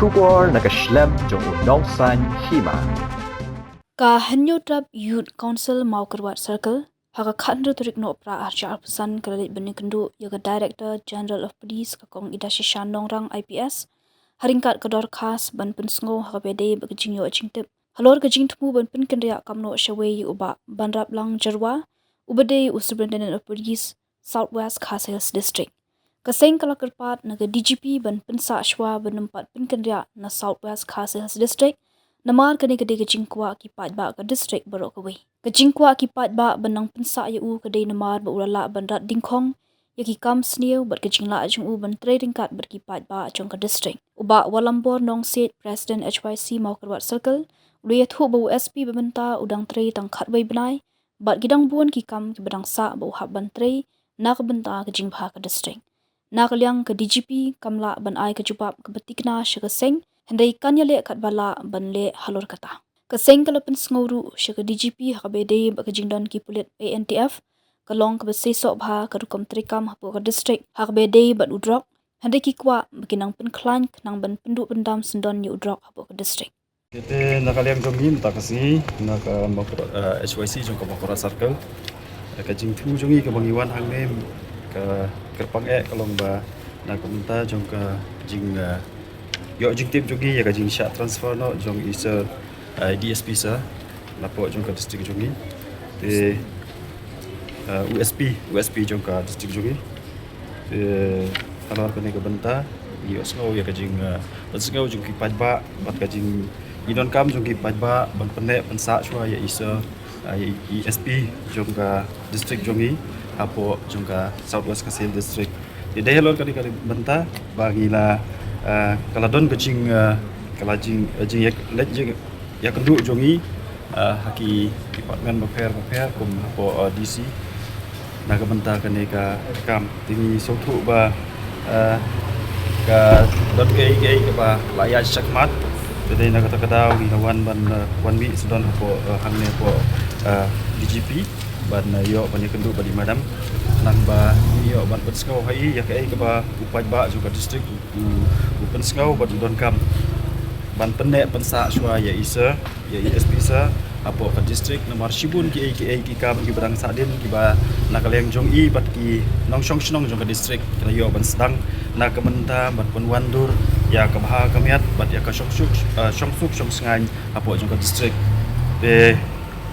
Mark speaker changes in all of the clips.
Speaker 1: Shubor nakaslem jong unong san hima.
Speaker 2: Ka Hanyo Trap Youth Council Maukerwat Circle, Haka Khandru Turik no pra Archa Arpusan Kalalit Benikendu, Yaga Director General of Police Kakong Idashi Shandongrang IPS, Haringkat Kador Khas Ban Pensngo Haka Bede Bagajing Yo Achingtip, Halor Gajing Tumu Ban Penkendria Kamno Shaway Uba Ban Rap Lang Jarwa, Ubade Superintendent of Police, Southwest Khas Hills District. Kaseng Kalakerpat Naga DGP Ban Pensa Shwa Banumpat Penkendria na Southwest Khas Hills District, Namar kani kade kajingkwa ki patba ka district barok kawi. Kajingkwa ki patba banang pensa ya u kade namar ba ulala banrat dingkong ya ki kam snew bat kajingla ajung u ban trading card bat ki patba ajung ka district. Uba walambor nong seat President HYC Maukerwat Circle udah thu ba USP bebenta udang tray tang khatway benai bat gidang buan ki kam ki badang sa ba uhab ban tray na ka benta kajingpha ka district. Na kalyang ka DGP kamla ban ai ka jupap ka batikna syagaseng Hendai kanya le kat bala ban le halor kata. Kaseng kalapan senguru syaka DGP hakabede bakajingdan ki pulit ANTF kalong ka basesok bha karukom trikam hapo ka district hakabede bat udrok hendai ki kwa bakinang penklan nang ban penduk pendam sendon ni udrok hapo ka district.
Speaker 3: Kita nak kalian jomim tak kasi nak HYC jom ke Bakura Circle ke jingtu jongi ke bangiwan hang nem ke kerpang kalong ba nak minta jom ke jing yo jing tim jongi ya ke jing syak transfer no jong isa DSP sa lapor jom ke district jongi de USP jom ke district jongi de kalau kena ke benta yo snow ya ke jing snow jong ki pajba bat ke jing idon kam jong ki pajba ban penek pensa shwa ya isa ESP jong ke district jongi apo jong ke Southwest Kasil district de helon kali benta bagila kaladon kecing kalajing jing ya kendu jongi haki department repair kum po DC naga benta kane ka kam tingi sotu ba ka dot ke ba layaj sakmat jadi naga takadaw ginawan ban 1 week sedon po hangne po DGP ban yo ban kendu ba di madam nang ba yo ban petskau hai ya ke ba upaj ba juga district upen skau ba don kam ban penek pensa shwa ya isa ya ESP sa apo ka district nomor shibun ki kam ki berang sadin ki ba nakaleng jong i bat ki nong shong shnong jong ka district kena yo ban sedang na kementa ban penwandur ya ka bha kamiat bat ya ka shong suk sengai apo jong ka district de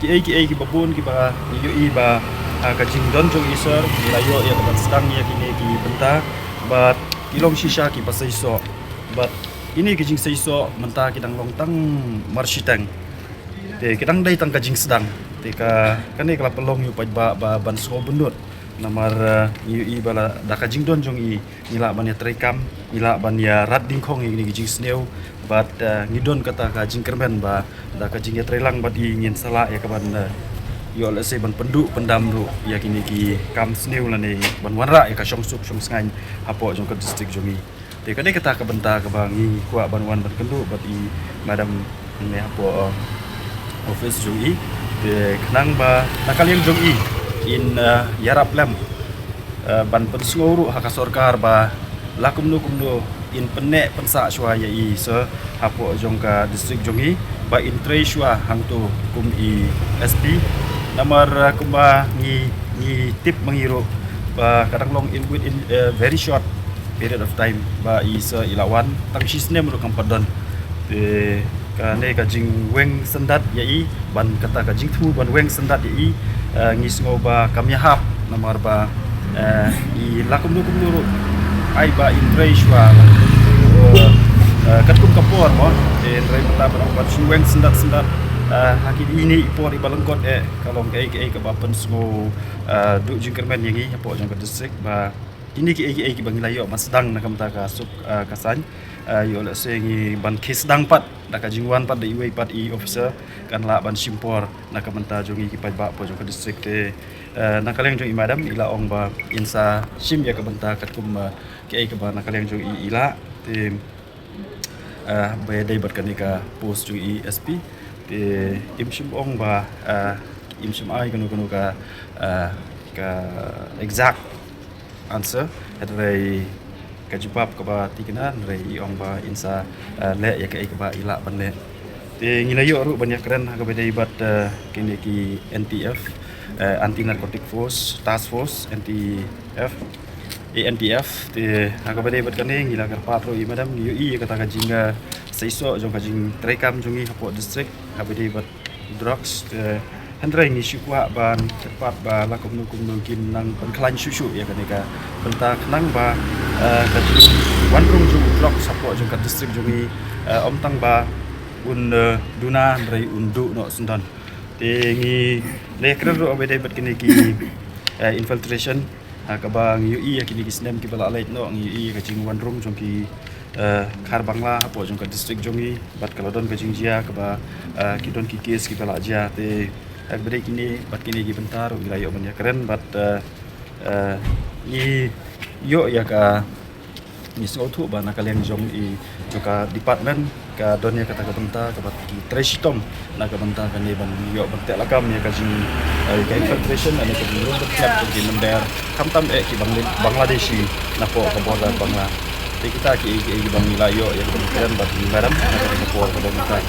Speaker 3: ki babun ki ba yo i ba ka jing don jong isar ki layo ya ka ban sedang ya kini ki benta bat kilong shisha ki pasai so but ini kejing seiso menta kidang longtang marsitang te kidang dai tang kejing sedang te ka kane kala pelong yu pajba ba ban so bundut namar yu i bala da kejing don jong i nila ban ya trekam nila ban ya rat dingkong ini kejing sneu but ngidon kata kejing kermen ba da kejing ya trelang bat i ngin sala ya ka ban yo la se ban penduk pendam ru ya kini ki kam sneu la ne ban wanra ya ka shong sup shong sngai apo jong ka district jongi te kane kata ka benta ka bangi kuat banwan ban kendu bat i madam ne apo office jongi te kenang ba nakal yang jongi in yarap lam ban pensnguru haka sorkar ba lakum no in penek pensa shwa ya i se apo jong ka district jongi ba in tre shwa hang tu kum i SP namar kumba ni tip mengiru ba kadang long in within very short period of time ba isa ilawan tang sisne menurut kampadon de kane kajing weng sendat yai ban kata kajing tu ban weng sendat yai ngisngo ba kamyahap namar ba i lakum nuru ai ba in reishwa katkum kapor mo en rei mata ban weng sendat haki ini ipor i balengkot kalau ke ke bapen smo du jingkermen yangi apo jong ka district ba ini ki bangi layo mas sedang nak kamta ka sup kasan yo la sengi ban kes sedang pat nak jingwan pat de iwe pat i officer kan la ban simpor nak kamta jongi ki pat ba po jong ka district te nak kaleng jong i madam ila ong ba insa sim ya ka benta kat kum ki ba nak kaleng jong i ila te ba dai bat kan ka post jong i SP te im sim ong ba im sim ai kanu ka exact answer at very kajubab ke ba tigana re iong ba insa le ya ke ba ila ban le te ngilayo ru banyak keren ha beda ibat kini ki NTF anti narcotic force task force NTF ANTF te ha beda ibat kane ngila karpat ru i madam ui kata kajinga seiso jong kajing trekam jongi hapo district ha beda ibat drugs Hendra ini syukwa ban cepat ba lakum nukum kin nang penklan susu ya kenika bentak nang ba kaji wanrung jung drop support jung kat district jungi om tang ba un duna dari undu no sendan tingi le krer ro obede bet kini ki infiltration ka ba ngi ya kini ki snem ki bala lait no ngi ka jing wanrung jung ki khar bangla hapo jung kat district jungi bat kalodon ka jing jia ka ba kidon ki kes ki bala jia te Agbede kini bat kini gi bentar wilayah banyak keren bat ni yo ya ka ni sotu bana kalian jong i juga department ka donya kata ka bentar ka bat ki treshtom na ka bentar kan ni ban yo bentek lagam ya ka jing ka infiltration ane ka jing rum club di mender kamtam ki Bangladeshi na po ka border Bangla kita ki bang wilayah ya ka keren bat ni baram na ka po ka bentar